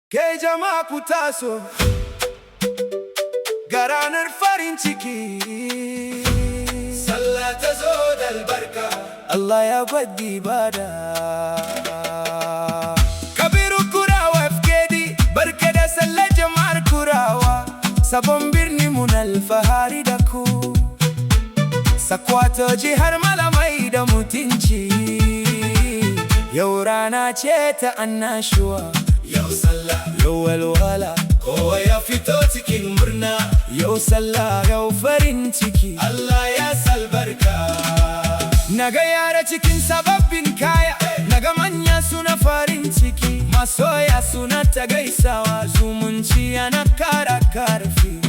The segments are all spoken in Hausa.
Ke jama'a ku taso ga ranar farin ciki, sallah ta zo da albarka, Allah ya gwadi bada. Kabiru Kurawa FKD, barka da sallah jama'ar Kurawa, sabon birni mun alfahari da ku, Sakwato jihar malamai da mutunci, yau rana ce ta annashuwa. Yau sallah, yau walwala, kowa ya fito cikin murna. Yau sallah, yau farin ciki, Allah ya salbarka. Naga yara cikin sababbin kaya, naga manya suna farin ciki, masoya suna ta gaisawa, zumunci yana kara karfi.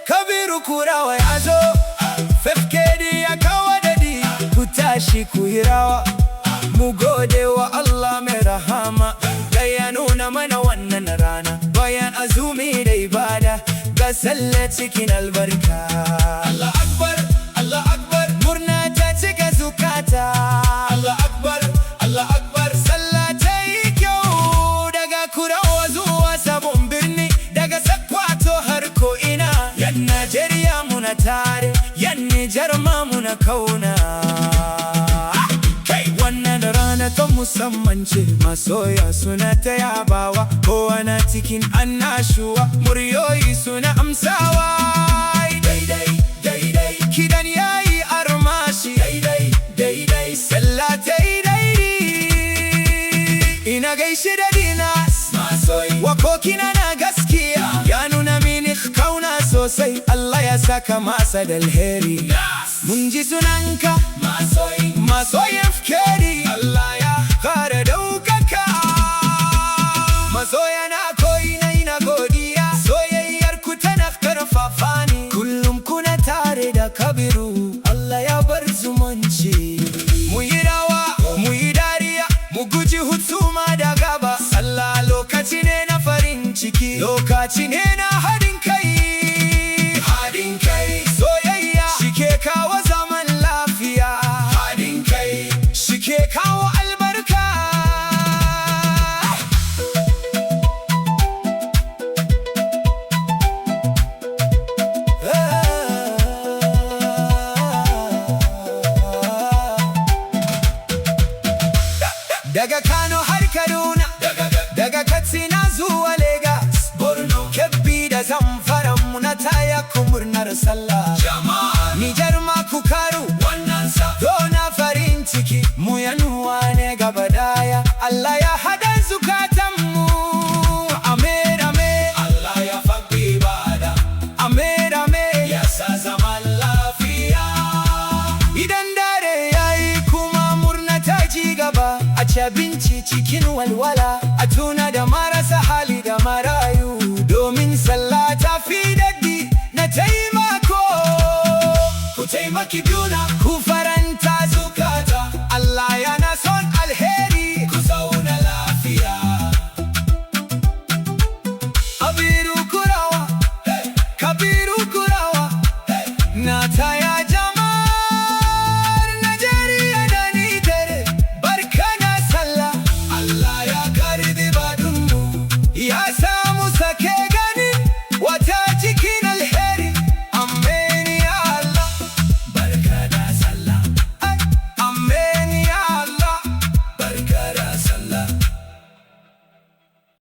Kabiru Kurawa ya zo, FKD ya kawo dadi, ku tashi ku yi rawa. Mu gode wa Allah mai rahama da ya nuna mana wannan rana, bayan azumi da ibada ga sallah cikin albarka. Allah Akbar, Allah Akbar, murna ta cika zukata. Allah Akbar, Allah Akbar, sallah ta yi kyau daga Kurawa zuwa sabon birni, daga Sakwato har ko ina. Yan Najeriya muna tare, yan Nijar ma muna kauna. Ta musamman ce, masoya suna ta yabawa, kowa na cikin annashuwa, muryoyi suna amsawa. Daidai, daidai, kidan yayi armashi. Daidai, daidai, sallah ta yi daidai. Ina gaishe da Dinas, masoyi, wakokina na gaskiya, ya nuna mini kauna sosai, Allah ya saka masa da alheri. Mun ji sunanka, masoyi, masoyi FKD, Allah ya kara daukaka. Masoya na koyi na ina godiya, soyayyar ku tana karfafa ni, kullum kuna tare da Kabiru, Allah ya bar zumunci. Mu yi rawa, mu yi dariya, mu guji hutuma da gaba. Allah lokaci ne na farin ciki, lokaci ne na haɗin kai. Haɗin kai, soyayya shi ke kawo zaman lafiya. Haɗin kai shi ke kawo albarka. Daga Kano har Kaduna, daga Katsina zuwa Legas, Borno, Kebbi da Zamfara muna taya ku murnar sallah. Nijar ma ku karu wannan sa, dona farin ciki, mu yanuwa ne gaba daya. Allah ya hada zukatanmu. Amen, amen, Allah ya faɗi bada. Amen, amen, ya sa zaman lafiya. Idan dare yayi kuma murna ta ci gaba, a ci abinci cikin walwala, a tuna da marasa hali da marayu, domin sallah ta fi daɗi na taimako. Ku taimaki juna, ku